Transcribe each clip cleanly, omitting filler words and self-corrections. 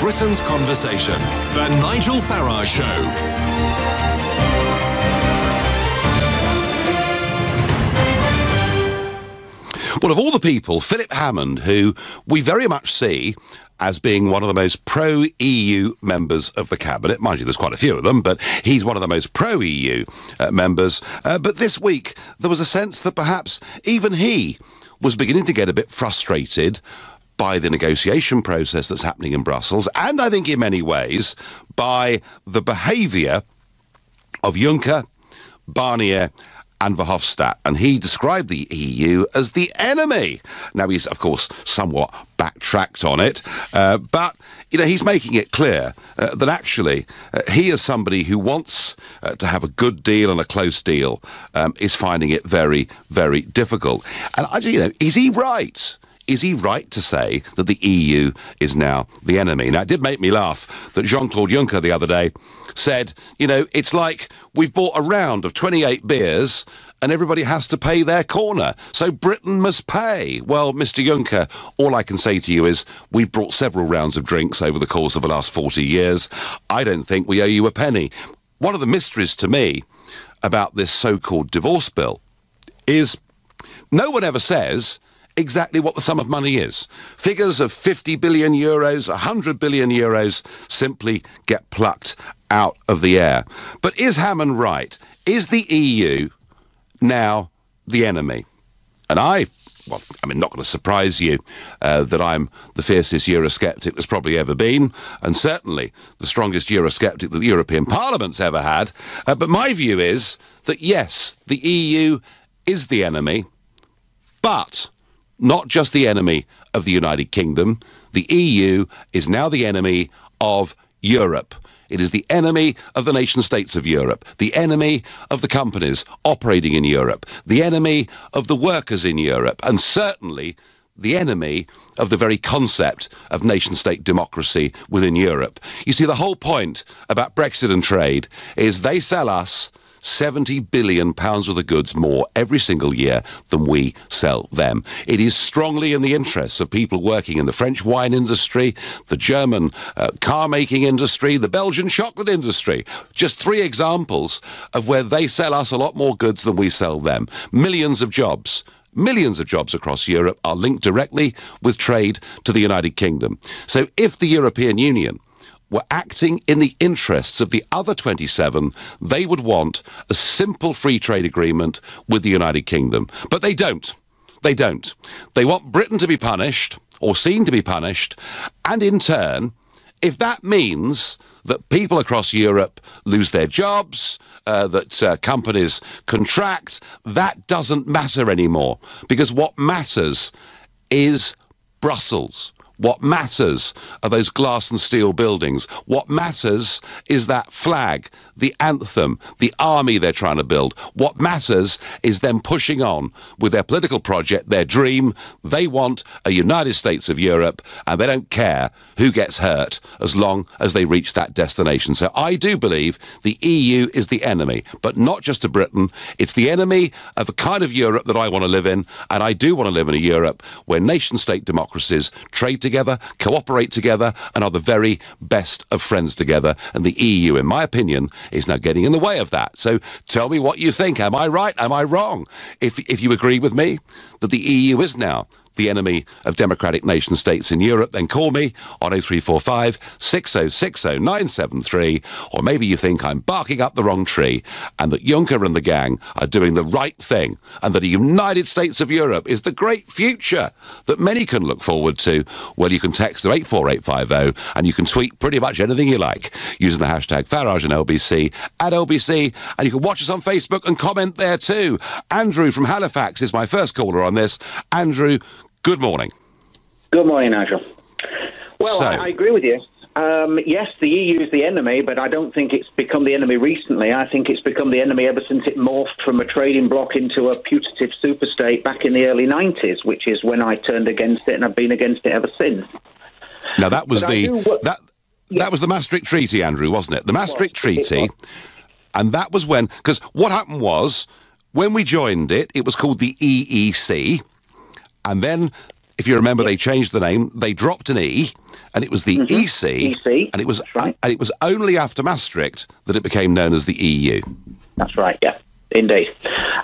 Britain's conversation. The Nigel Farage Show. Well, of all the people, Philip Hammond, who we very much see as being one of the most pro-EU members of the Cabinet. Mind you, there's quite a few of them, but he's one of the most pro-EU members. But this week, there was a sense that perhaps even he was beginning to get a bit frustrated by the negotiation process that's happening in Brussels, and I think in many ways by the behaviour of Juncker, Barnier and Verhofstadt, and he described the EU as the enemy. Now, he's, of course, somewhat backtracked on it, but, you know, he's making it clear that actually he, as somebody who wants to have a good deal and a close deal, is finding it very, very difficult. And, is he right? Is he right to say that the EU is now the enemy? Now, it did make me laugh that Jean-Claude Juncker the other day said, it's like we've bought a round of 28 beers and everybody has to pay their corner, so Britain must pay. Well, Mr. Juncker, all I can say to you is we've brought several rounds of drinks over the course of the last 40 years. I don't think we owe you a penny. One of the mysteries to me about this so-called divorce bill is no one ever says exactly what the sum of money is. Figures of 50 billion euros, 100 billion euros simply get plucked out of the air. But is Hammond right? Is the EU now the enemy? And not going to surprise you that I'm the fiercest Eurosceptic there's probably ever been, and certainly the strongest Eurosceptic that the European Parliament's ever had. But my view is that, yes, the EU is the enemy, but not just the enemy of the United Kingdom. The EU is now the enemy of Europe. It is the enemy of the nation-states of Europe, the enemy of the companies operating in Europe, the enemy of the workers in Europe, and certainly the enemy of the very concept of nation-state democracy within Europe. You see, the whole point about Brexit and trade is they sell us £70 billion worth of goods more every single year than we sell them. It is strongly in the interests of people working in the French wine industry, the German car-making industry, the Belgian chocolate industry. Just three examples of where they sell us a lot more goods than we sell them. Millions of jobs across Europe are linked directly with trade to the United Kingdom. So if the European Union were acting in the interests of the other 27, they would want a simple free trade agreement with the United Kingdom. But they don't. They don't. They want Britain to be punished, or seen to be punished, and in turn, if that means that people across Europe lose their jobs, that companies contract, that doesn't matter anymore. Because what matters is Brussels. What matters are those glass and steel buildings. What matters is that flag, the anthem, the army they're trying to build. What matters is them pushing on with their political project, their dream. They want a United States of Europe, and they don't care who gets hurt as long as they reach that destination. So I do believe the EU is the enemy, but not just to Britain. It's the enemy of a kind of Europe that I want to live in, and I do want to live in a Europe where nation-state democracies trade together, cooperate together, and are the very best of friends together. And the EU, in my opinion, is now getting in the way of that. So tell me what you think. Am I right? Am I wrong? If you agree with me that the EU is now the enemy of democratic nation states in Europe, then call me on 0345 6060 973, or maybe you think I'm barking up the wrong tree and that Juncker and the gang are doing the right thing and that a United States of Europe is the great future that many can look forward to. Well, you can text to 84850 and you can tweet pretty much anything you like using the hashtag Farage and LBC at LBC, and you can watch us on Facebook and comment there too. Andrew from Halifax is my first caller on this. Andrew, good morning. Good morning, Nigel. Well, I agree with you. Yes, the EU is the enemy, but I don't think it's become the enemy recently. I think it's become the enemy ever since it morphed from a trading bloc into a putative superstate back in the early 90s, which is when I turned against it, and I've been against it ever since. Now, that was that was the Maastricht Treaty, Andrew, wasn't it? The Maastricht Treaty, and that was when... Because what happened was, when we joined it, it was called the EEC, and then, if you remember, they changed the name, they dropped an E, and it was the EC, and it was right. and it was only after Maastricht that it became known as the EU. That's right. Yeah, indeed.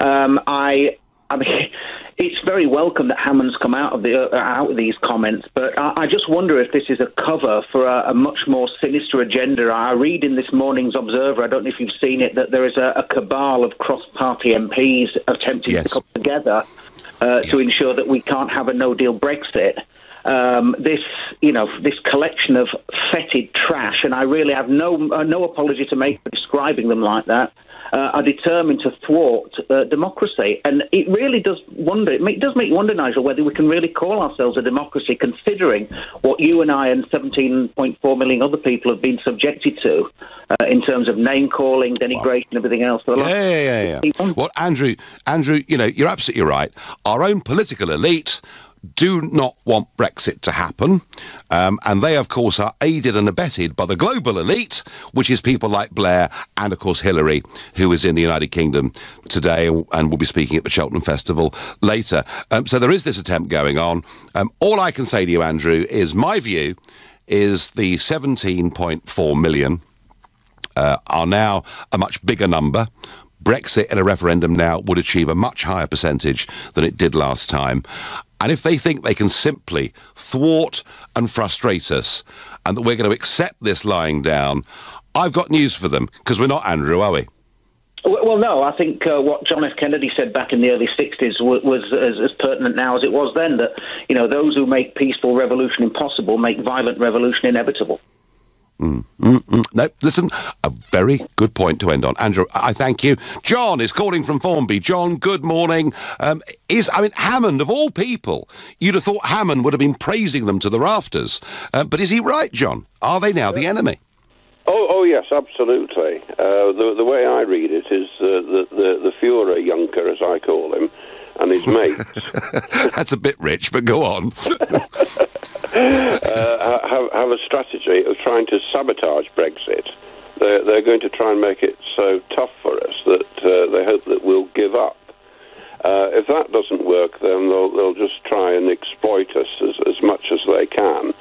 I mean, it's very welcome that Hammond's come out of these comments, but I just wonder if this is a cover for a much more sinister agenda. I read in this morning's Observer, I don't know if you've seen it, that there is a cabal of cross-party MPs attempting to come together to ensure that we can't have a no-deal Brexit. This collection of fetid trash, and I really have no apology to make for describing them like that, are determined to thwart democracy. And it really does wonder, it does make you wonder, Nigel, whether we can really call ourselves a democracy, considering what you and I and 17.4 million other people have been subjected to in terms of name-calling, denigration, and everything else. Yeah. Well, Andrew, you're absolutely right. Our own political elite do not want Brexit to happen, and they, of course, are aided and abetted by the global elite, which is people like Blair and, of course, Hillary, who is in the United Kingdom today and will be speaking at the Cheltenham Festival later. So there is this attempt going on. All I can say to you, Andrew, is my view is the 17.4 million are now a much bigger number. Brexit in a referendum now would achieve a much higher percentage than it did last time. And if they think they can simply thwart and frustrate us and that we're going to accept this lying down, I've got news for them, because we're not, Andrew, are we? Well, no, I think what John F. Kennedy said back in the early 60s was as pertinent now as it was then, that, those who make peaceful revolution impossible make violent revolution inevitable. No, listen, a very good point to end on. Andrew, I thank you. John is calling from Formby. John, good morning. Hammond, of all people, you'd have thought Hammond would have been praising them to the rafters. But is he right, John? Are they now the enemy? Oh yes, absolutely. The way I read it is the Führer Juncker, as I call him, and his mates. That's a bit rich, but go on. Have a strategy of trying to sabotage Brexit. They're going to try and make it so tough for us that they hope that we'll give up. If that doesn't work, then they'll just try and exploit us as much as they can,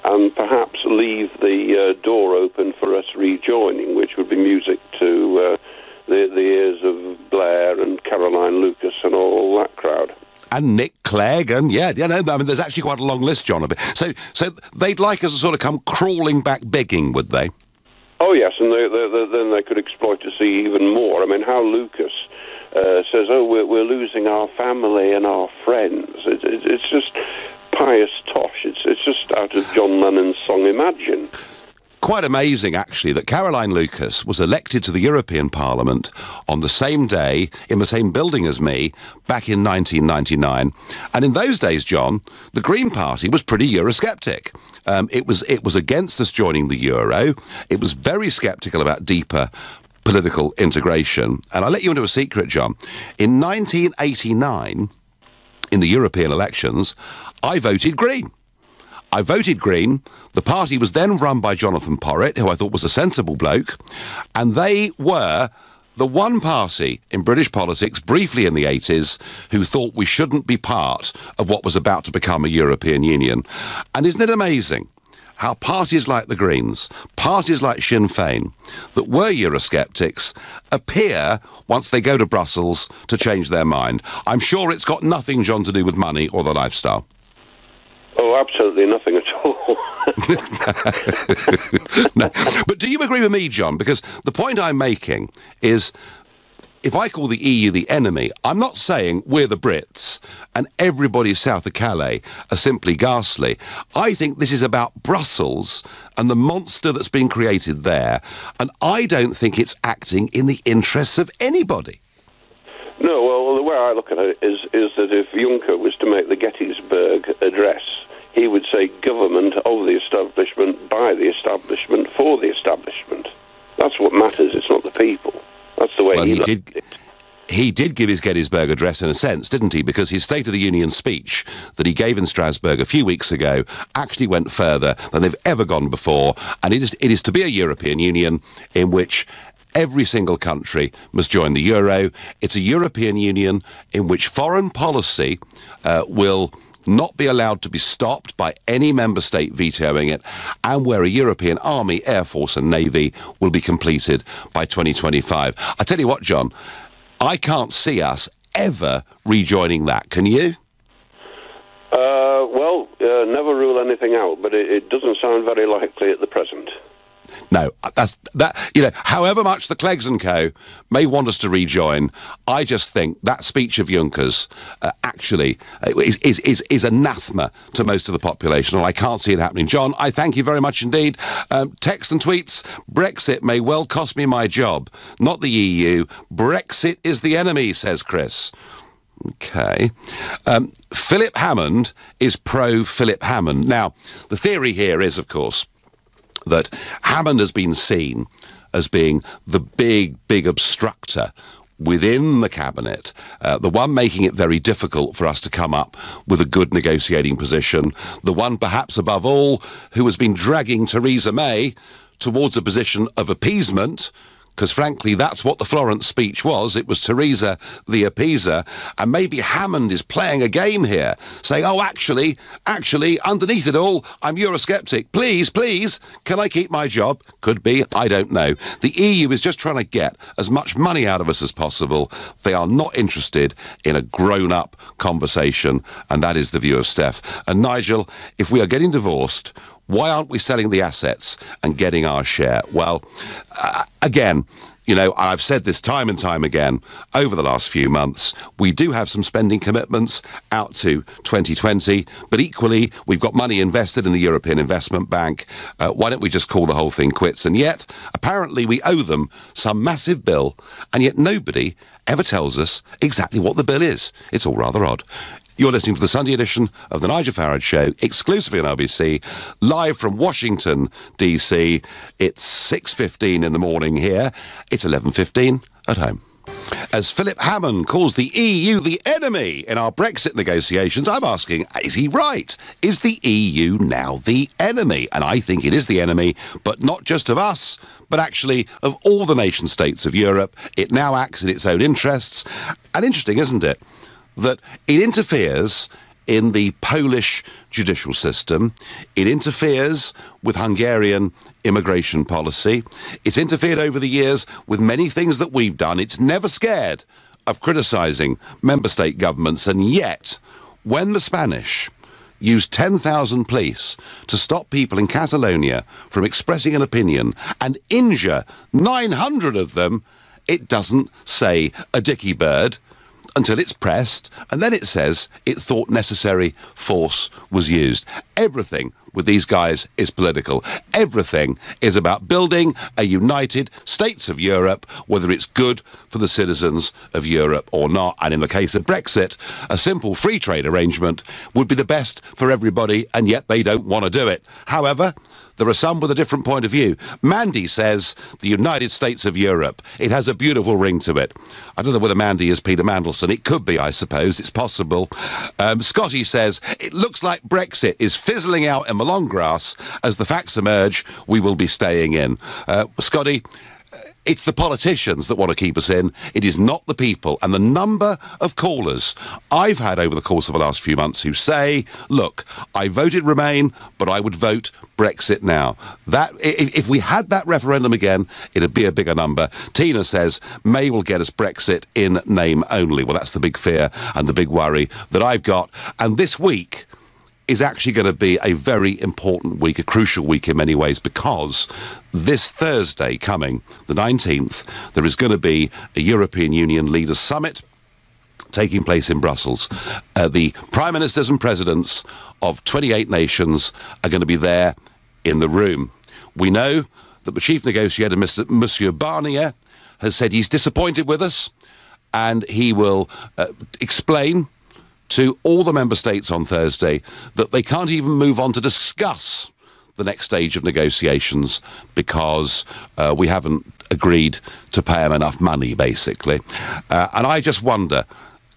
and perhaps leave the door open for us rejoining, which would be music to the ears of Blair and Caroline Lucas and all that crowd. And Nick Clegg, and there's actually quite a long list, John, of it. So they'd like us to sort of come crawling back begging, would they? Oh, yes, and then they could exploit us even more. I mean, how Lucas says, we're losing our family and our friends. It's just pious tosh. It's just out of John Lennon's song Imagine. Quite amazing, actually, that Caroline Lucas was elected to the European Parliament on the same day, in the same building as me, back in 1999. And in those days, John, the Green Party was pretty Eurosceptic. It was against us joining the euro. It was very sceptical about deeper political integration. And I'll let you into a secret, John. In 1989, in the European elections, I voted Green. I voted Green. The party was then run by Jonathan Porritt, who I thought was a sensible bloke, and they were the one party in British politics, briefly in the 80s, who thought we shouldn't be part of what was about to become a European Union. And isn't it amazing how parties like the Greens, parties like Sinn Féin, that were Eurosceptics, appear, once they go to Brussels, to change their mind? I'm sure it's got nothing, John, to do with money or the lifestyle. Oh, absolutely nothing at all. No. But do you agree with me, John? Because the point I'm making is, if I call the EU the enemy, I'm not saying we're the Brits and everybody south of Calais are simply ghastly. I think this is about Brussels and the monster that's been created there, and I don't think it's acting in the interests of anybody. No, well, the way I look at it is that if Juncker was to make the Gettysburg Address, he would say government of the establishment, by the establishment, for the establishment. That's what matters, it's not the people. That's the way he did it. He did give his Gettysburg Address in a sense, didn't he? Because his State of the Union speech that he gave in Strasbourg a few weeks ago actually went further than they've ever gone before. And it is to be a European Union in which every single country must join the euro. It's a European Union in which foreign policy will not be allowed to be stopped by any member state vetoing it, and where a European army, air force and navy will be completed by 2025. I tell you what, John, I can't see us ever rejoining that. Can you? Never rule anything out, but it doesn't sound very likely at the present. No, however much the Cleggs and Co. may want us to rejoin, I just think that speech of Juncker's actually is anathema to most of the population, and I can't see it happening. John, I thank you very much indeed. Text and tweets, Brexit may well cost me my job, not the EU. Brexit is the enemy, says Chris. Okay. Philip Hammond is pro-Philip Hammond. Now, the theory here is, of course, that Hammond has been seen as being the big obstructor within the cabinet, the one making it very difficult for us to come up with a good negotiating position, the one perhaps above all who has been dragging Theresa May towards a position of appeasement, because frankly that's what the Florence speech was. It was Theresa the appeaser, and maybe Hammond is playing a game here, saying, oh, actually, underneath it all, I'm Eurosceptic. Please, can I keep my job? Could be, I don't know. The EU is just trying to get as much money out of us as possible. They are not interested in a grown-up conversation, and that is the view of Steph. And Nigel, if we are getting divorced, why aren't we selling the assets and getting our share? Well, again, I've said this time and time again over the last few months, we do have some spending commitments out to 2020, but equally, we've got money invested in the European Investment Bank. Why don't we just call the whole thing quits? And yet, apparently, we owe them some massive bill, and yet nobody ever tells us exactly what the bill is. It's all rather odd. You're listening to the Sunday edition of the Nigel Farage Show, exclusively on LBC, live from Washington, D.C. It's 6:15 in the morning here. It's 11:15 at home. As Philip Hammond calls the EU the enemy in our Brexit negotiations, I'm asking, is he right? Is the EU now the enemy? And I think it is the enemy, but not just of us, but actually of all the nation states of Europe. It now acts in its own interests. And interesting, isn't it, that it interferes in the Polish judicial system, it interferes with Hungarian immigration policy, it's interfered over the years with many things that we've done. It's never scared of criticising member state governments, and yet, when the Spanish used 10,000 police to stop people in Catalonia from expressing an opinion and injure 900 of them, it doesn't say a dicky bird until it's pressed, and then it says it thought necessary force was used. Everything with these guys is political. Everything is about building a united states of Europe, whether it's good for the citizens of Europe or not. And in the case of Brexit, a simple free trade arrangement would be the best for everybody, and yet they don't want to do it. However, there are some with a different point of view. Mandy says the United States of Europe. It has a beautiful ring to it. I don't know whether Mandy is Peter Mandelson. It could be, I suppose. It's possible. Scotty says, it looks like Brexit is fizzling out in the long grass. As the facts emerge, we will be staying in. Scotty, it's the politicians that want to keep us in. It is not the people. And the number of callers I've had over the course of the last few months who say, look, I voted Remain, but I would vote Brexit now. That, if we had that referendum again, it'd be a bigger number. Tina says, May will get us Brexit in name only. Well, that's the big fear and the big worry that I've got. And this week is actually going to be a very important week, a crucial week in many ways, because this Thursday coming, the 19th, there is going to be a European Union Leaders Summit taking place in Brussels. The Prime Ministers and Presidents of 28 nations are going to be there in the room. We know that the chief negotiator, Monsieur Barnier, has said he's disappointed with us, and he will explain to all the member states on Thursday that they can't even move on to discuss the next stage of negotiations because we haven't agreed to pay them enough money, basically. And I just wonder,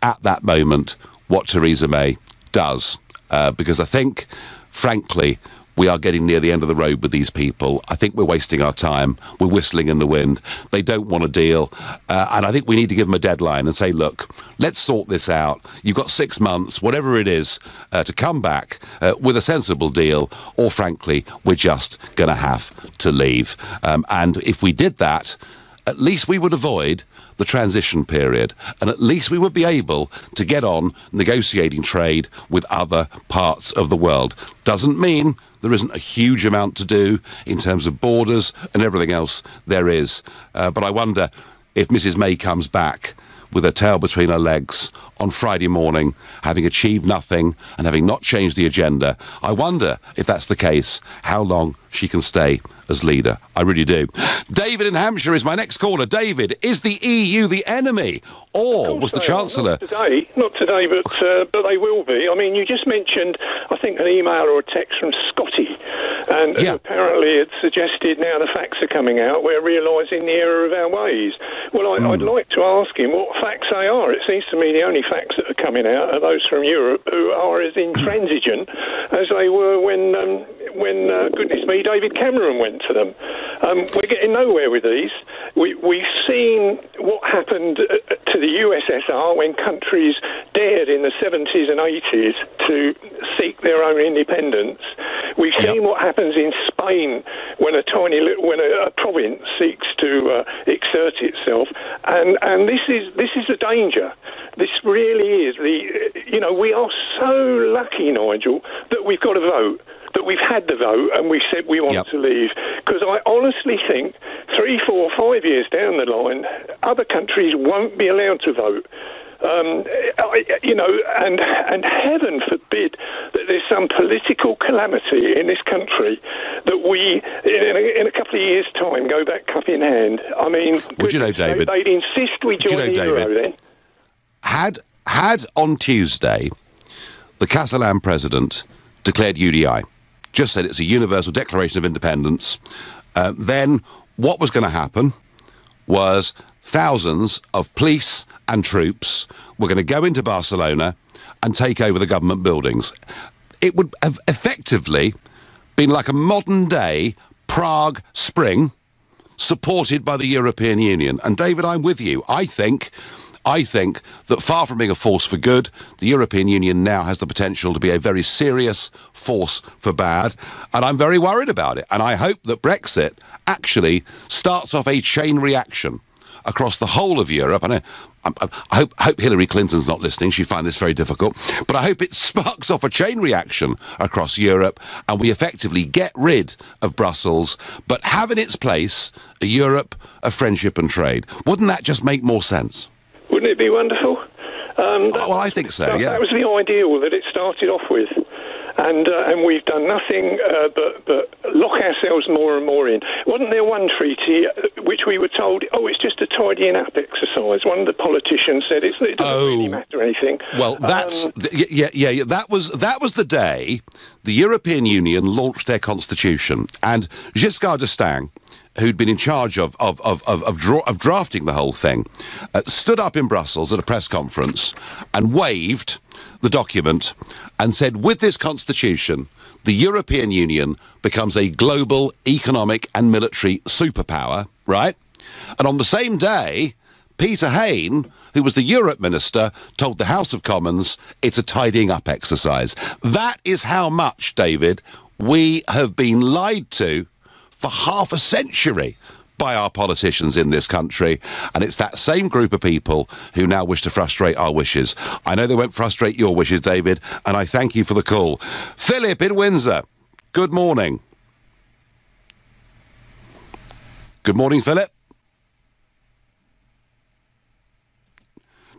at that moment, what Theresa May does. Because I think, frankly, we are getting near the end of the road with these people. I think we're wasting our time. We're whistling in the wind. They don't want a deal. And I think we need to give them a deadline and say, look, let's sort this out. You've got 6 months, whatever it is, to come back with a sensible deal, or frankly, we're just going to have to leave. And if we did that, at least we would avoid the transition period, and at least we would be able to get on negotiating trade with other parts of the world. Doesn't mean there isn't a huge amount to do in terms of borders and everything else there is. But I wonder if Mrs May comes back with her tail between her legs on Friday morning, having achieved nothing and having not changed the agenda. I wonder, if that's the case, how long she can stay as leader. I really do. David in Hampshire is my next caller. David, is the EU the enemy, or was the Chancellor... Not today, but they will be. I mean, you just mentioned, I think, an email or a text from Scotty, and apparently it suggested now the facts are coming out, we're realising the error of our ways. Well, I'd like to ask him what facts they are. It seems to me the only facts that are coming out are those from Europe, who are as intransigent as they were when goodness me, David Cameron went to them. We're getting nowhere with these. We've seen what happened to the USSR when countries dared in the 70s and 80s to seek their own independence. We've seen what happens in Spain when a province seeks to exert itself, and this is the danger. This really is we are so lucky, Nigel, that we've got a vote, that we've had the vote and we've said we want to leave. Because I honestly think 3, 4, 5 years down the line, other countries won't be allowed to vote. And heaven forbid that there's some political calamity in this country that we, in a couple of years' time, go back cup in hand. I mean, would you know, David? They'd insist we join the euro then. Had on Tuesday the Catalan president declared UDI, just said it's a universal declaration of independence, then what was going to happen was thousands of police and troops were going to go into Barcelona and take over the government buildings. It would have effectively been like a modern-day Prague Spring supported by the European Union. And, David, I'm with you. I think that far from being a force for good, the European Union now has the potential to be a very serious force for bad, and I'm very worried about it. And I hope that Brexit actually starts off a chain reaction across the whole of Europe. And I hope Hillary Clinton's not listening. She'd find this very difficult. But I hope it sparks off a chain reaction across Europe and we effectively get rid of Brussels, but have in its place a Europe of friendship and trade. Wouldn't that just make more sense? Wouldn't it be wonderful? Well, I think so, yeah. That was the ideal that it started off with. And we've done nothing but lock ourselves more and more in. Wasn't there one treaty which we were told, it's just a tidying up exercise? One of the politicians said it doesn't really matter anything. Well, that's that was the day the European Union launched their constitution, and Giscard d'Estaing, who'd been in charge of drafting the whole thing, stood up in Brussels at a press conference and waved the document and said, with this constitution, the European Union becomes a global economic and military superpower, right? And on the same day, Peter Hain, who was the Europe minister, told the House of Commons it's a tidying up exercise. That is how much, David, we have been lied to for half a century by our politicians in this country, and it's that same group of people who now wish to frustrate our wishes. I know they won't frustrate your wishes, David, and I thank you for the call. Philip in Windsor, good morning. Good morning, Philip.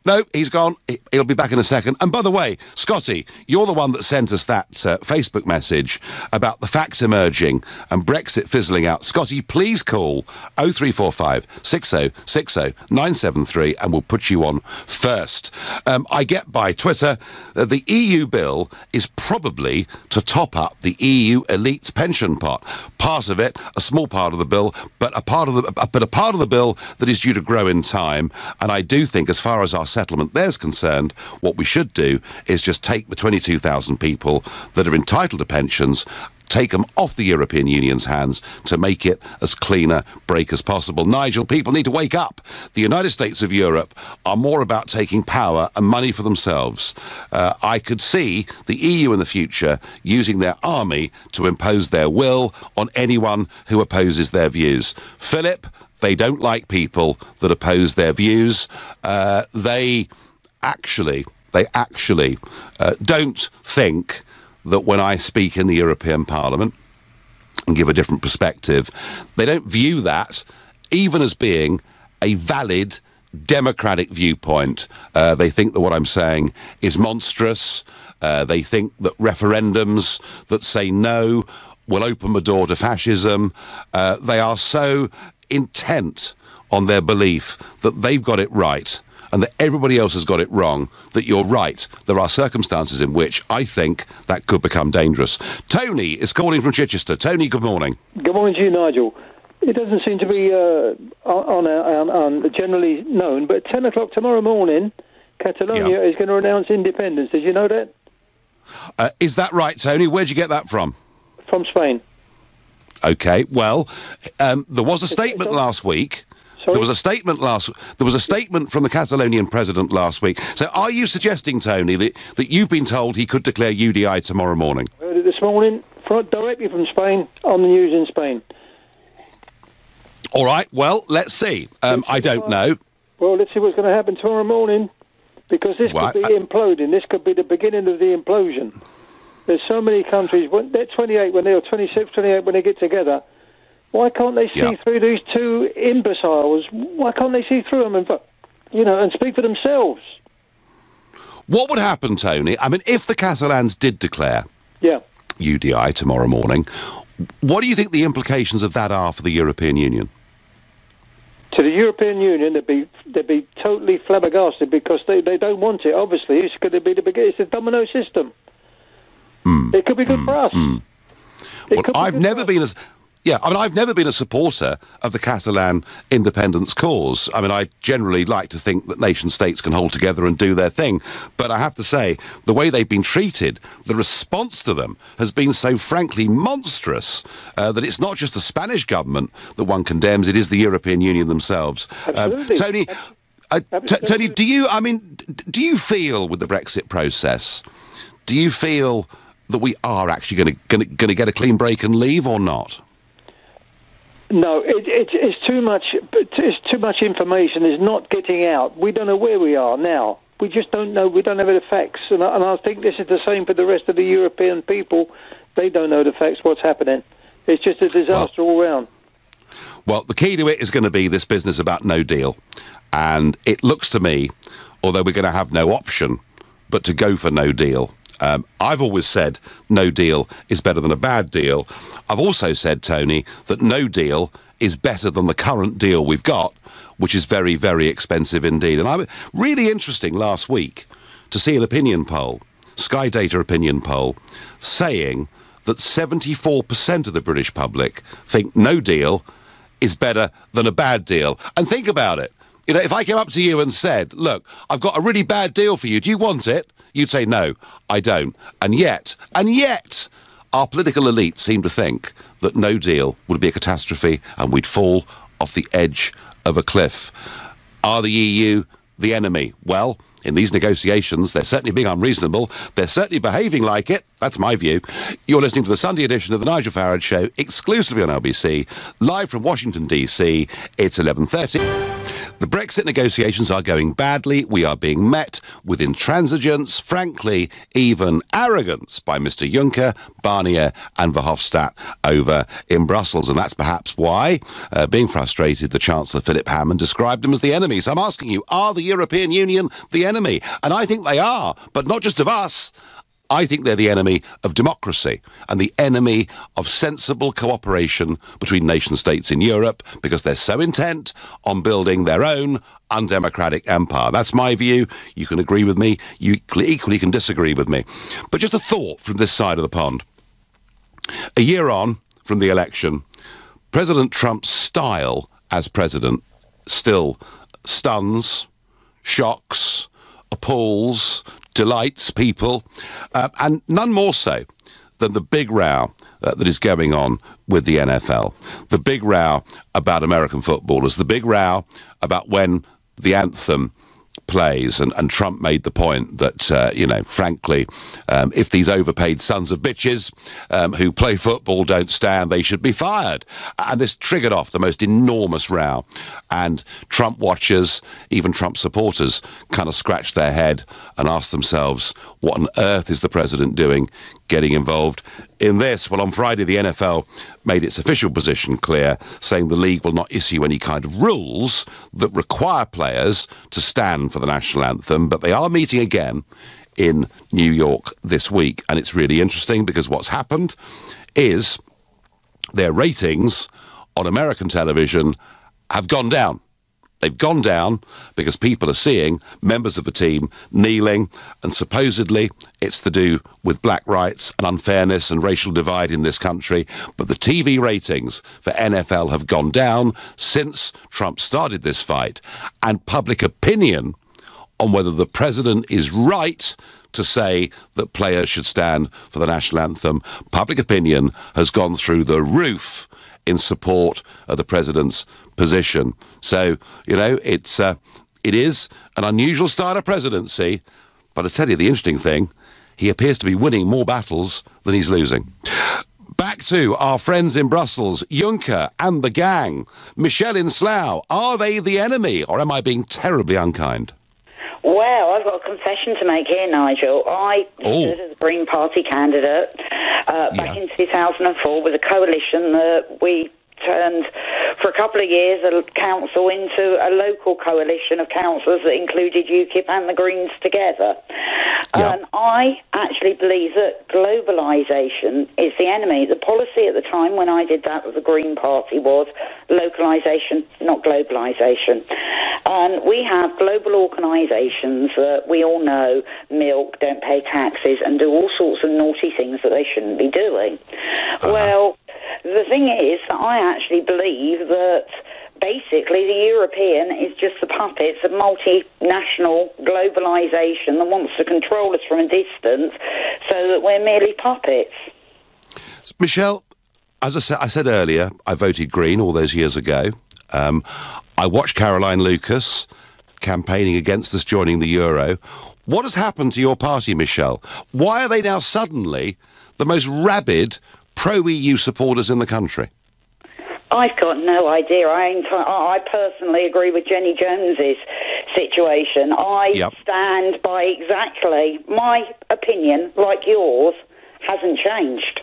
No, he's gone. He'll be back in a second. And by the way, Scotty, you're the one that sent us that Facebook message about the facts emerging and Brexit fizzling out. Scotty, please call 0345 6060 973 and we'll put you on first. I get by Twitter the EU bill is probably to top up the EU elite's pension pot. Part of it, a small part of the bill, but a part of the bill that is due to grow in time. And I do think, as far as our settlement there's concerned, what we should do is just take the 22,000 people that are entitled to pensions, take them off the European Union's hands to make it as clean a break as possible. Nigel, people need to wake up. The United States of Europe are more about taking power and money for themselves. I could see the EU in the future using their army to impose their will on anyone who opposes their views. Philip, they don't like people that oppose their views. They actually don't think that when I speak in the European Parliament and give a different perspective, they don't view that even as being a valid democratic viewpoint. They think that what I'm saying is monstrous. They think that referendums that say no will open the door to fascism. They are so intent on their belief that they've got it right and that everybody else has got it wrong, that you're right. There are circumstances in which I think that could become dangerous. Tony is calling from Chichester. Tony, good morning. Good morning to you, Nigel. It doesn't seem to be generally known, but 10 o'clock tomorrow morning, Catalonia is going to announce independence. Did you know that? Is that right, Tony? Where'd you get that from? From Spain. Okay, well, there was a statement last week. Sorry? There was a statement from the Catalonian president last week. So are you suggesting, Tony, that you've been told he could declare UDI tomorrow morning? I heard it this morning, directly from Spain, on the news in Spain. All right, well, let's see. I don't know. Well, let's see what's going to happen tomorrow morning, because this could be imploding. This could be the beginning of the implosion. There's so many countries, they're 28 when they're 26, 28 when they get together. Why can't they see through these two imbeciles? Why can't they see through them and speak for themselves? What would happen, Tony? I mean, if the Catalans did declare UDI tomorrow morning, what do you think the implications of that are for the European Union? To the European Union, they'd be totally flabbergasted, because they don't want it. Obviously, it's going to be it's a domino system. It could be good for us. Well, I've never been a supporter of the Catalan independence cause. I mean, I generally like to think that nation-states can hold together and do their thing. But I have to say, the way they've been treated, the response to them has been so frankly monstrous that it's not just the Spanish government that one condemns, it is the European Union themselves. Absolutely. Tony, do you feel with the Brexit process, do you feel that we are actually going to get a clean break and leave, or not? No, it's too much. It's too much information is not getting out. We don't know where we are now. We just don't know. We don't have the facts, and I think this is the same for the rest of the European people. They don't know the facts. What's happening? It's just a disaster all round. Well, the key to it is going to be this business about no deal, and it looks to me, although we're going to have no option but to go for no deal. I've always said no deal is better than a bad deal. I've also said, Tony, that no deal is better than the current deal we've got, which is very, very expensive indeed. And I was really interesting last week to see an opinion poll, Sky Data opinion poll, saying that 74% of the British public think no deal is better than a bad deal. And think about it. You know, if I came up to you and said, look, I've got a really bad deal for you, do you want it? You'd say, no, I don't. And yet, our political elite seem to think that no deal would be a catastrophe and we'd fall off the edge of a cliff. Are the EU the enemy? Well, in these negotiations, they're certainly being unreasonable. They're certainly behaving like it. That's my view. You're listening to the Sunday edition of the Nigel Farage Show, exclusively on LBC, live from Washington, D.C. It's 11:30. The Brexit negotiations are going badly. We are being met with intransigence, frankly, even arrogance by Mr. Juncker, Barnier and Verhofstadt over in Brussels. And that's perhaps why, being frustrated, the Chancellor Philip Hammond described them as the enemy. So I'm asking you, are the European Union the enemy? And I think they are, but not just of us. I think they're the enemy of democracy and the enemy of sensible cooperation between nation-states in Europe, because they're so intent on building their own undemocratic empire. That's my view. You can agree with me. You equally can disagree with me. But just a thought from this side of the pond. A year on from the election, President Trump's style as president still stuns, shocks, appalls, delights people, and none more so than the big row that is going on with the NFL. The big row about American footballers, the big row about when the anthem plays, and Trump made the point that, you know, frankly, if these overpaid sons of bitches who play football don't stand, they should be fired. And this triggered off the most enormous row. And Trump watchers, even Trump supporters, kind of scratched their head and asked themselves, what on earth is the president doing getting involved in this? Well, on Friday, the NFL made its official position clear, saying the league will not issue any kind of rules that require players to stand for the national anthem, but they are meeting again in New York this week. And it's really interesting because what's happened is their ratings on American television have gone down. They've gone down because people are seeing members of the team kneeling, and supposedly it's to do with black rights and unfairness and racial divide in this country. But the TV ratings for NFL have gone down since Trump started this fight, and public opinion on whether the president is right to say that players should stand for the national anthem, public opinion has gone through the roof in support of the president's position. So, you know, it is an unusual style of presidency, but I tell you the interesting thing, he appears to be winning more battles than he's losing. Back to our friends in Brussels, Juncker and the gang. Michelle in Slough, are they the enemy, or am I being terribly unkind? Well, I've got a confession to make here, Nigel. I stood as a Green Party candidate back in 2004 with a coalition that we turned for a couple of years a council into a local coalition of councillors that included UKIP and the Greens together. And I actually believe that globalisation is the enemy. The policy at the time when I did that with the Green Party was localisation, not globalisation. And we have global organisations that we all know milk, don't pay taxes and do all sorts of naughty things that they shouldn't be doing. Well, the thing is that I actually believe that basically the European is just the puppets of multinational globalisation that wants to control us from a distance so that we're merely puppets. Michelle, as I said earlier, I voted Green all those years ago. I watched Caroline Lucas campaigning against us joining the euro. What has happened to your party, Michelle? Why are they now suddenly the most rabid pro-EU supporters in the country? I've got no idea. I personally agree with Jenny Jones's situation. I stand by exactly my opinion, like yours, hasn't changed.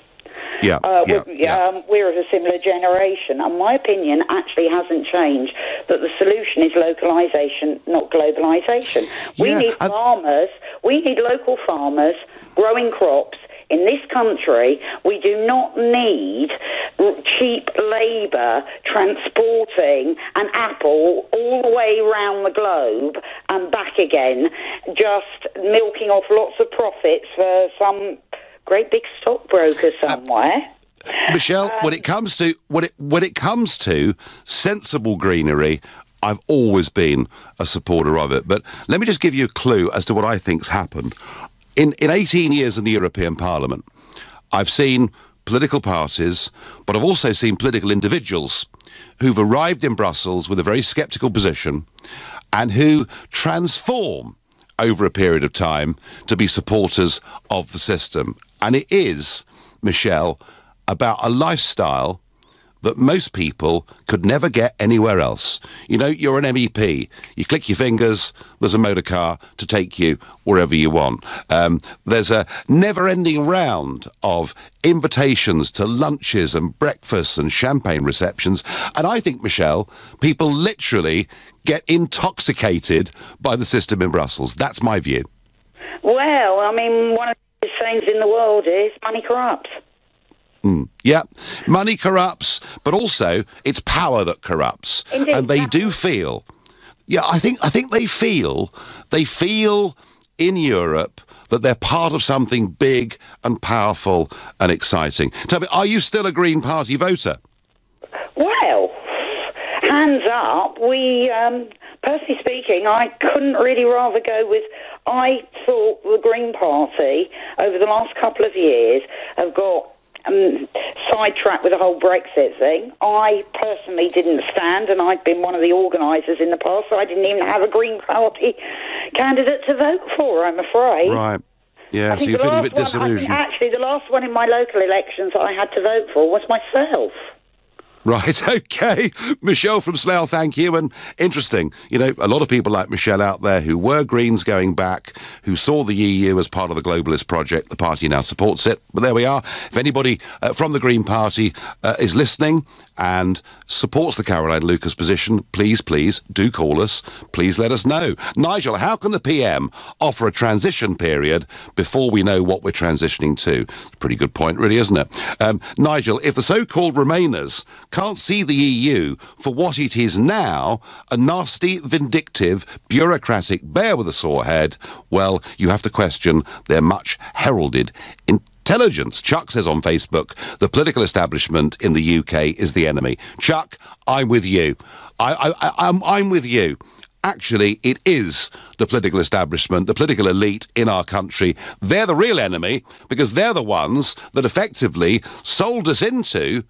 We're of a similar generation, and my opinion actually hasn't changed, that the solution is localisation, not globalisation. We need farmers, we need local farmers growing crops. In this country, we do not need cheap labour transporting an apple all the way around the globe and back again, just milking off lots of profits for some great big stockbroker somewhere. Michelle, when it comes to sensible greenery, I've always been a supporter of it. But let me just give you a clue as to what I think's happened. In 18 years in the European Parliament, I've seen political parties, but I've also seen political individuals who've arrived in Brussels with a very sceptical position and who transform over a period of time to be supporters of the system. And it is, Michelle, about a lifestyle that most people could never get anywhere else. You know, you're an MEP. You click your fingers, there's a motor car to take you wherever you want. There's a never-ending round of invitations to lunches and breakfasts and champagne receptions. And I think, Michelle, people literally get intoxicated by the system in Brussels. That's my view. Well, I mean, one of the sayings in the world is money corrupts. Yeah, money corrupts, but also it's power that corrupts. Indeed, and they do feel, I think they feel in Europe that they're part of something big and powerful and exciting. Tell me, are you still a Green Party voter? Well, hands up. Personally speaking, I couldn't really rather go with. I thought the Green Party over the last couple of years have got sidetracked with the whole Brexit thing. I personally didn't stand, and I've been one of the organisers in the past, so I didn't even have a Green Party candidate to vote for, I'm afraid. Right. Yeah, so you're feeling a bit disillusioned. Actually, the last one in my local elections I had to vote for was myself. Right, OK. Michelle from Slough, thank you. And interesting, you know, a lot of people like Michelle out there who were Greens going back, who saw the EU as part of the globalist project. The party now supports it. But there we are. If anybody from the Green Party is listening and supports the Caroline Lucas position, please do call us. Please let us know. Nigel, how can the PM offer a transition period before we know what we're transitioning to? Pretty good point, really, isn't it? Nigel, if the so-called Remainers can't see the EU for what it is now, a nasty, vindictive, bureaucratic bear with a sore head, well, you have to question their much heralded intelligence. Chuck says on Facebook, the political establishment in the UK is the enemy. Chuck, I'm with you. I'm with you. Actually, it is the political establishment, the political elite in our country. They're the real enemy because they're the ones that effectively sold us into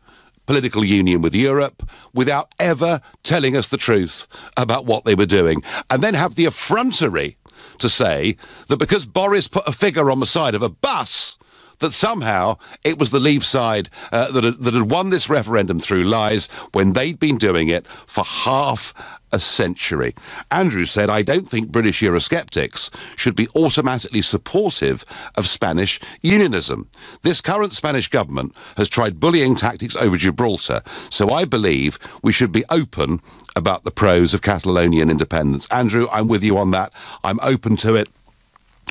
political union with Europe without ever telling us the truth about what they were doing, and then have the effrontery to say that because Boris put a figure on the side of a bus, that somehow it was the Leave side that had won this referendum through lies when they'd been doing it for half a century. Andrew said, I don't think British Eurosceptics should be automatically supportive of Spanish unionism. This current Spanish government has tried bullying tactics over Gibraltar, so I believe we should be open about the pros of Catalonian independence. Andrew, I'm with you on that. I'm open to it.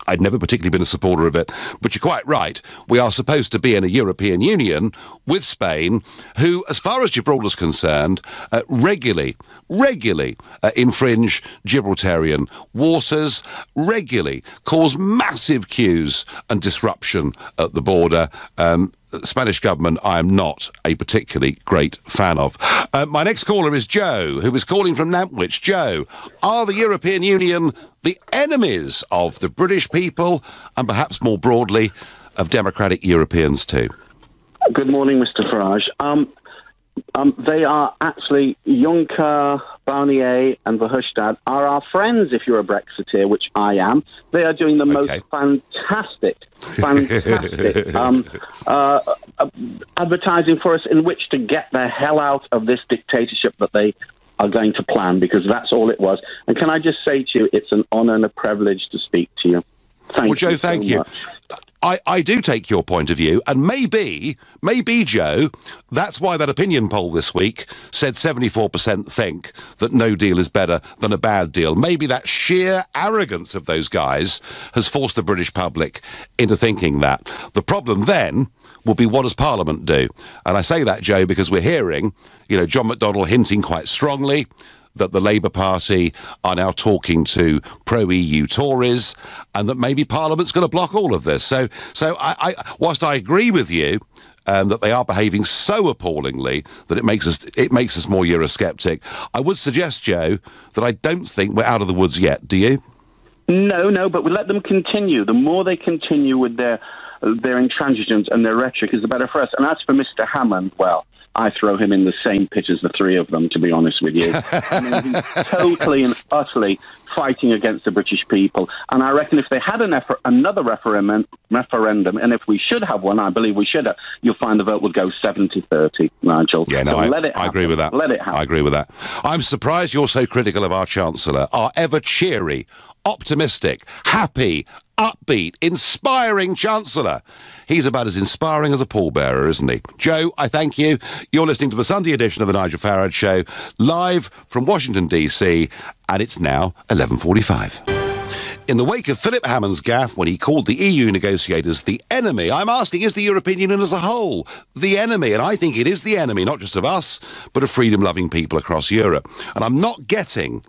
I'd never particularly been a supporter of it, but you're quite right. We are supposed to be in a European Union with Spain, who, as far as Gibraltar's concerned, regularly infringe Gibraltarian waters, regularly cause massive queues and disruption at the border. Spanish government I am not a particularly great fan of. My next caller is Joe, who is calling from Nantwich. Joe, are the European Union the enemies of the British people and perhaps more broadly of democratic Europeans too? Good morning, Mr. Farage. They are actually Juncker, Barnier and Verhofstadt are our friends if you're a Brexiteer, which I am. They are doing the most fantastic advertising for us in which to get the hell out of this dictatorship that they are going to plan, because that's all it was. And can I just say to you, it's an honour and a privilege to speak to you. Thank you. Thank you. I do take your point of view, and maybe, Joe, that's why that opinion poll this week said 74% think that no deal is better than a bad deal. Maybe that sheer arrogance of those guys has forced the British public into thinking that. The problem then will be, what does Parliament do? And I say that, Joe, because we're hearing, John McDonnell hinting quite strongly that the Labour Party are now talking to pro-EU Tories, and that maybe Parliament's going to block all of this. So whilst I agree with you that they are behaving so appallingly that it makes us more Eurosceptic, I would suggest, Joe, that I don't think we're out of the woods yet. Do you? No, but we let them continue. The more they continue with their intransigence and their rhetoric, is the better for us. And as for Mr. Hammond, well, I throw him in the same pit as the three of them, to be honest with you. I mean, he's totally and utterly fighting against the British people. And I reckon if they had another referendum, and if we should have one, I believe we should have, you'll find the vote would go 70-30, Nigel. Yeah, no, I agree with that. Let it happen. I agree with that. I'm surprised you're so critical of our Chancellor, our ever-cheery, optimistic, happy, upbeat, inspiring Chancellor. He's about as inspiring as a pallbearer, isn't he? Joe, I thank you. You're listening to the Sunday edition of the Nigel Farage Show, live from Washington, D.C., and it's now 11:45. In the wake of Philip Hammond's gaffe when he called the EU negotiators the enemy, I'm asking, is the European Union as a whole the enemy? And I think it is the enemy, not just of us, but of freedom-loving people across Europe. And I'm not getting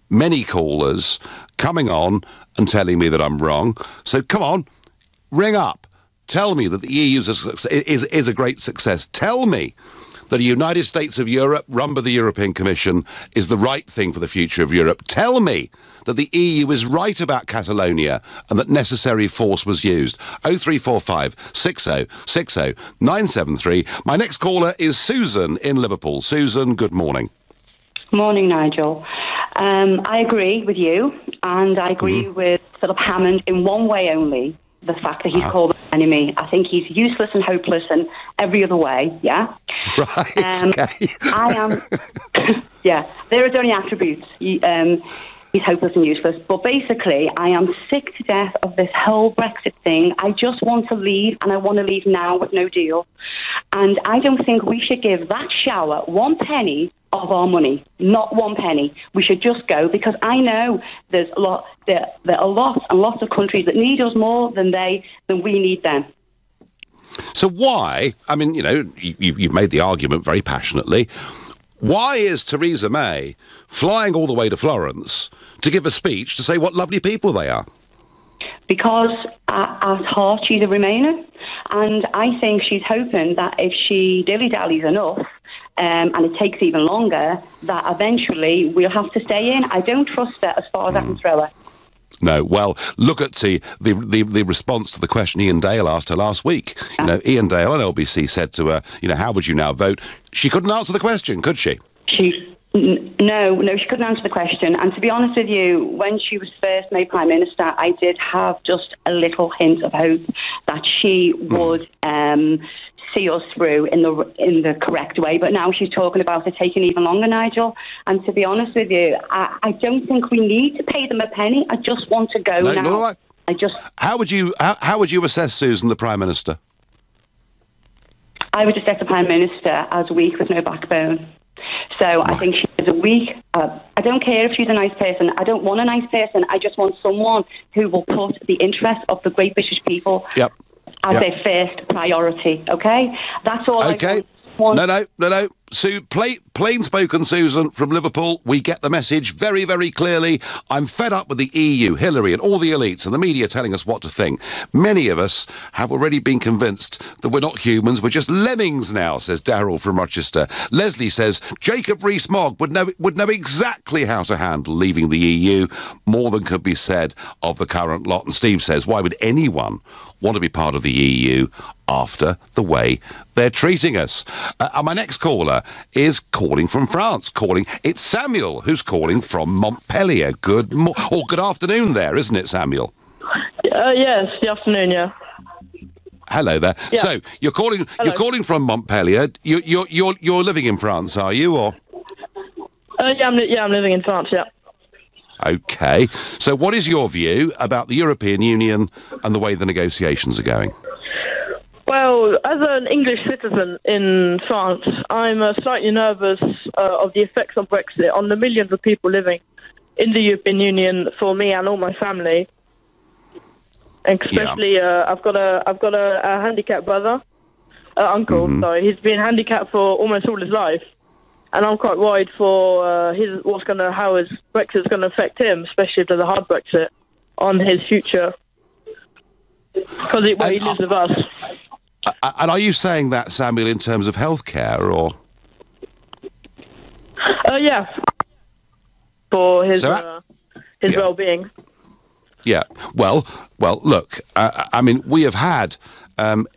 many callers coming on and telling me that I'm wrong. So come on, ring up. Tell me that the EU is a great success. Tell me that a United States of Europe run by the European Commission is the right thing for the future of Europe. Tell me that the EU is right about Catalonia and that necessary force was used. 0345 60 60 973. My next caller is Susan in Liverpool. Susan, good morning. Morning, Nigel. I agree with you, and I agree with Philip Hammond in one way only, the fact that he's called an enemy. I think he's useless and hopeless in every other way, yeah? Right, okay. I am... yeah, there is only attributes. He's hopeless and useless. But basically, I am sick to death of this whole Brexit thing. I just want to leave, and I want to leave now with no deal. And I don't think we should give that shower 1 penny of our money, not 1 penny. We should just go, because I know there's a lot, there are lots and lots of countries that need us more than we need them. So why, I mean, you know, you've made the argument very passionately, why is Theresa May flying all the way to Florence to give a speech to say what lovely people they are? Because at heart she's a Remainer, and I think she's hoping that if she dilly-dallies enough, and it takes even longer, that eventually we'll have to stay in. I don't trust her as far as I can throw her. No, well, look at the response to the question Ian Dale asked her last week. You know, Ian Dale on LBC said to her, you know, how would you now vote? She couldn't answer the question, could she? No, she couldn't answer the question. And to be honest with you, when she was first made Prime Minister, I did have just a little hint of hope that she would see us through in the correct way. But now she's talking about it taking even longer, Nigel. And to be honest with you, I don't think we need to pay them a penny. I just want to go now. No, How would you assess Susan, the Prime Minister? I would assess the Prime Minister as weak with no backbone. So right. I think she is a weak... I don't care if she's a nice person. I don't want a nice person. I just want someone who will put the interests of the great British people as their first priority, okay? That's all I want. No. Sue, plain-spoken Susan from Liverpool, we get the message very, very clearly. I'm fed up with the EU, Hillary and all the elites and the media telling us what to think. Many of us have already been convinced that we're not humans, we're just lemmings now, says Darryl from Rochester. Leslie says Jacob Rees-Mogg would know exactly how to handle leaving the EU. More than could be said of the current lot. And Steve says, why would anyone want to be part of the EU after the way they're treating us? And my next caller is calling from France. It's Samuel who's calling from Montpellier. Good afternoon there, isn't it, Samuel? Yes, the afternoon, yeah. Hello there. Yeah. So you're calling from Montpellier. You're living in France, are you? Or I'm living in France. Yeah. Okay. So what is your view about the European Union and the way the negotiations are going? Well, as an English citizen in France, I'm slightly nervous of the effects of Brexit on the millions of people living in the European Union. For me and all my family, and especially, I've got a handicapped brother, uncle. Sorry, he's been handicapped for almost all his life, and I'm quite worried for how his Brexit's going to affect him, especially if there's a hard Brexit, on his future, because he lives with us. And are you saying that, Samuel, in terms of healthcare, or? Yeah, for his well-being. Yeah. Well. Look, I mean, we have had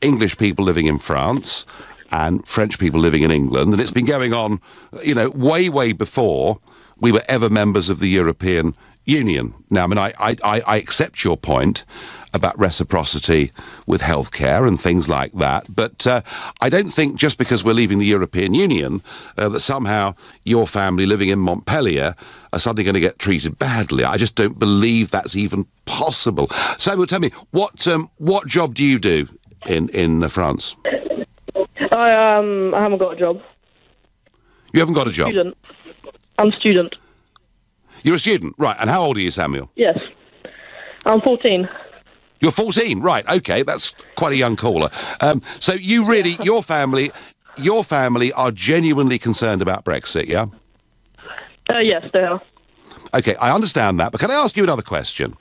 English people living in France and French people living in England, and it's been going on, you know, way before we were ever members of the European Union. Now, I mean, I accept your point about reciprocity with healthcare and things like that, but I don't think just because we're leaving the European Union that somehow your family living in Montpellier are suddenly going to get treated badly. I just don't believe that's even possible. Samuel, tell me, what job do you do in France? I haven't got a job. You haven't got a job? I'm a student. You're a student, right? And how old are you, Samuel? Yes, I'm 14. You're 14, right? Okay, that's quite a young caller. So you really, your family are genuinely concerned about Brexit, yeah? Yes, they are. Okay, I understand that, but can I ask you another question?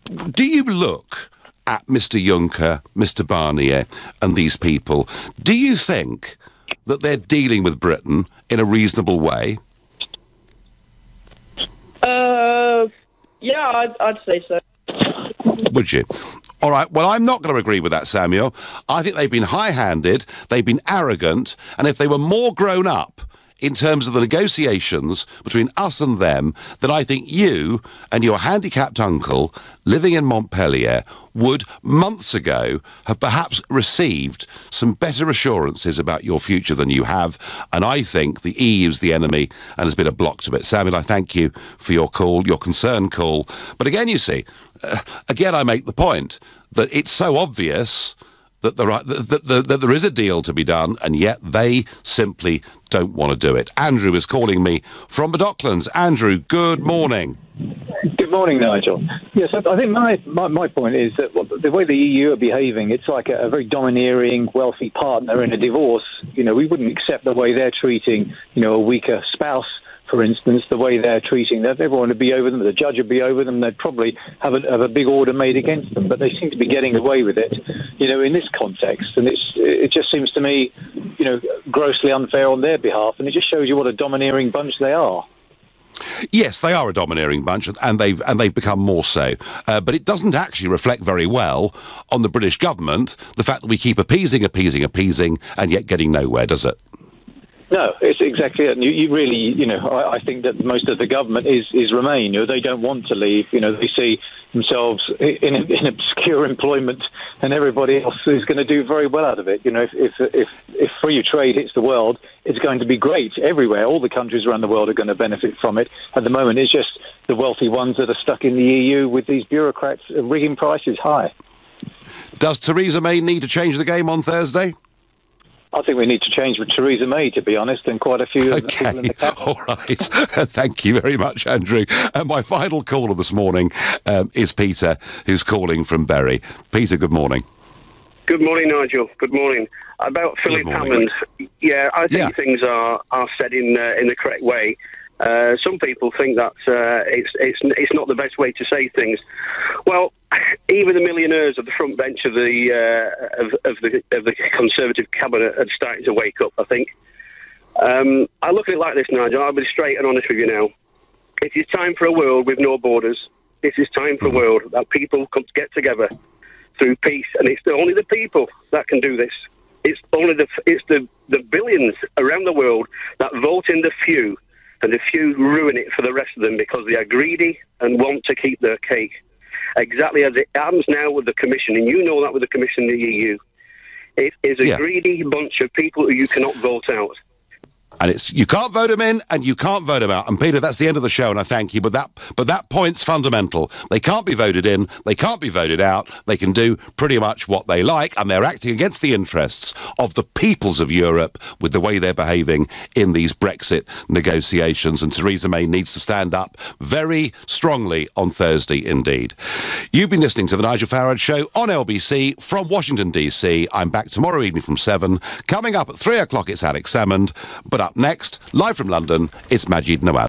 Do you look at Mr. Juncker, Mr. Barnier, and these people? Do you think that they're dealing with Britain in a reasonable way? Yeah, I'd say so. Would you? All right, well, I'm not going to agree with that, Samuel. I think they've been high-handed, they've been arrogant, and if they were more grown up in terms of the negotiations between us and them, then I think you and your handicapped uncle living in Montpellier would, months ago, have perhaps received some better assurances about your future than you have, and I think the EU's the enemy and has been a block to it. Samuel, I thank you for your call, your concerned call. But again, you see, again I make the point that it's so obvious that there is a deal to be done, and yet they simply don't want to do it. Andrew is calling me from the Docklands. Andrew, good morning. Good morning, Nigel. Yes, I think my point is that the way the EU are behaving, it's like a very domineering, wealthy partner in a divorce. You know, we wouldn't accept the way they're treating, you know, a weaker spouse, for instance, the way they're treating them. Everyone would be over them, the judge would be over them, they'd probably have a big order made against them, but they seem to be getting away with it, you know, in this context. And it just seems to me, you know, grossly unfair on their behalf, and it just shows you what a domineering bunch they are. Yes, they are a domineering bunch, and they've become more so. But it doesn't actually reflect very well on the British government, the fact that we keep appeasing, and yet getting nowhere, does it? No, it's exactly it. And you really, you know, I think that most of the government is Remain. You know, they don't want to leave. You know, they see themselves in obscure employment, and everybody else is going to do very well out of it. You know, if free trade hits the world, it's going to be great everywhere. All the countries around the world are going to benefit from it. At the moment, it's just the wealthy ones that are stuck in the EU with these bureaucrats rigging prices high. Does Theresa May need to change the game on Thursday? I think we need to change with Theresa May, to be honest, and quite a few of the people in the cabinet. All right. Thank you very much, Andrew. And my final caller this morning is Peter, who's calling from Bury. Peter, good morning. Good morning, Nigel. Good morning. About Philip Hammond, yeah, I think things are said in the correct way. Some people think that it's not the best way to say things. Well, even the millionaires at the front bench of the Conservative cabinet are starting to wake up, I think. I look at it like this, Nigel. I'll be straight and honest with you now. It is time for a world with no borders. It is time for a world that people come to get together through peace, and it's only the people that can do this. It's only the billions around the world that vote in the few, and the few ruin it for the rest of them because they are greedy and want to keep their cake. Exactly as it happens now with the Commission, and you know that with the Commission in the EU. It is a greedy bunch of people who you cannot vote out. And you can't vote them in and you can't vote them out. And Peter, that's the end of the show, and I thank you. But that point's fundamental. They can't be voted in. They can't be voted out. They can do pretty much what they like, and they're acting against the interests of the peoples of Europe with the way they're behaving in these Brexit negotiations. And Theresa May needs to stand up very strongly on Thursday indeed. You've been listening to the Nigel Farage Show on LBC from Washington, D.C. I'm back tomorrow evening from 7. Coming up at 3 o'clock, it's Alex Hammond. But up next, live from London, it's Majid Nawaz.